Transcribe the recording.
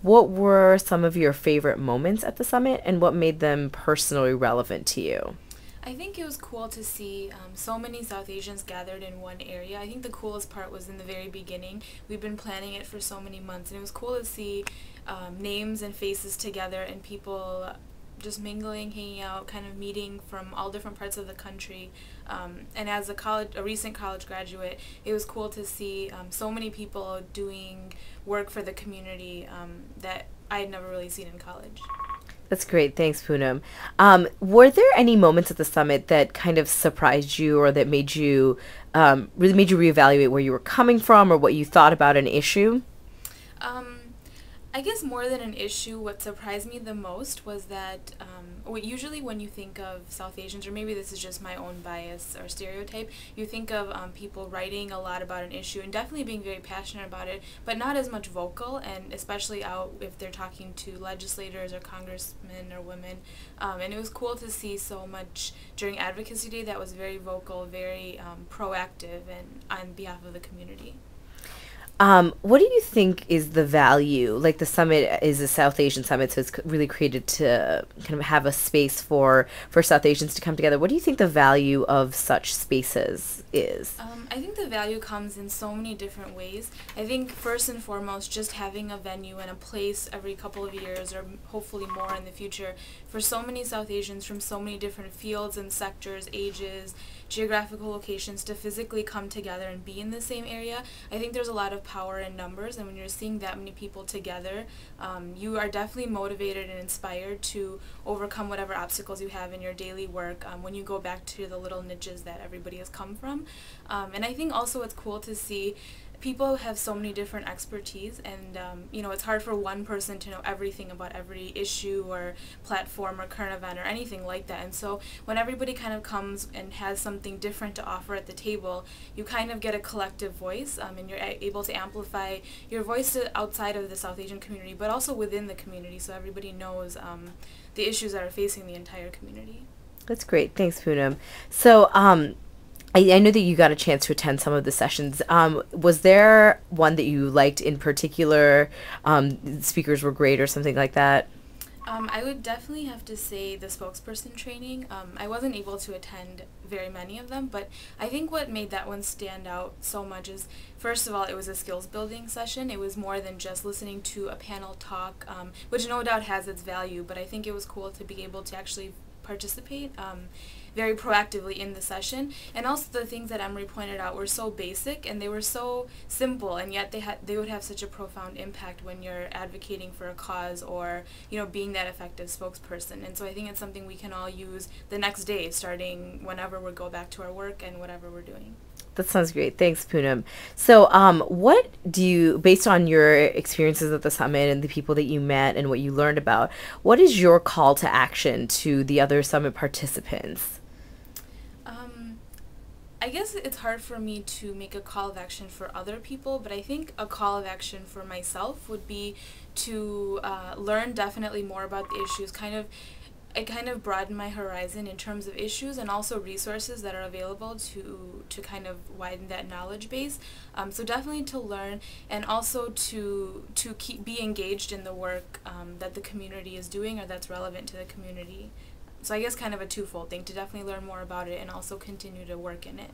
what were some of your favorite moments at the summit and what made them personally relevant to you? I think it was cool to see so many South Asians gathered in one area. I think the coolest part was in the very beginning. We've been planning it for so many months, and it was cool to see names and faces together and people just mingling, hanging out, kind of meeting from all different parts of the country. And as a recent college graduate, it was cool to see so many people doing work for the community that I had never really seen in college. That's great. Thanks, Poonam. Were there any moments at the summit that kind of surprised you or that made you really made you reevaluate where you were coming from or what you thought about an issue? Um, I guess more than an issue, what surprised me the most was that usually when you think of South Asians, or maybe this is just my own bias or stereotype, you think of people writing a lot about an issue and definitely being very passionate about it, but not as much vocal, and especially out if they're talking to legislators or congressmen or women. And it was cool to see so much during Advocacy Day that was very vocal, very proactive, and on behalf of the community. What do you think is the value? Like the summit is a South Asian summit, so it's really created to kind of have a space for South Asians to come together. What do you think the value of such spaces is? I think the value comes in so many different ways. I think first and foremost, just having a venue and a place every couple of years, or hopefully more in the future, for so many South Asians from so many different fields and sectors, ages, geographical locations to physically come together and be in the same area. I think there's a lot of power in numbers, and when you're seeing that many people together, you are definitely motivated and inspired to overcome whatever obstacles you have in your daily work when you go back to the little niches that everybody has come from. And I think also it's cool to see people have so many different expertise, and it's hard for one person to know everything about every issue or platform or current event or anything like that. And so when everybody kind of comes and has something different to offer at the table, you kind of get a collective voice, and you're able to amplify your voice outside of the South Asian community, but also within the community, so everybody knows the issues that are facing the entire community. That's great. Thanks, Poonam. So, I know that you got a chance to attend some of the sessions. Was there one that you liked in particular? Speakers were great or something like that? I would definitely have to say the spokesperson training. I wasn't able to attend very many of them, but I think what made that one stand out so much is, first of all, it was a skills building session. It was more than just listening to a panel talk, which no doubt has its value, but I think it was cool to be able to actually participate very proactively in the session. And also the things that Emery pointed out were so basic and they were so simple, and yet they would have such a profound impact when you're advocating for a cause, or being that effective spokesperson. And so I think it's something we can all use the next day, starting whenever we go back to our work and whatever we're doing. That sounds great. Thanks, Poonam. So, what do you, based on your experiences at the summit and the people that you met and what you learned about, what is your call to action to the other summit participants? I guess it's hard for me to make a call of action for other people, but I think a call of action for myself would be to learn definitely more about the issues, it kind of broadened my horizon in terms of issues and also resources that are available to kind of widen that knowledge base. So definitely to learn, and also to be engaged in the work that the community is doing or that's relevant to the community. So I guess kind of a twofold thing, to definitely learn more about it and also continue to work in it.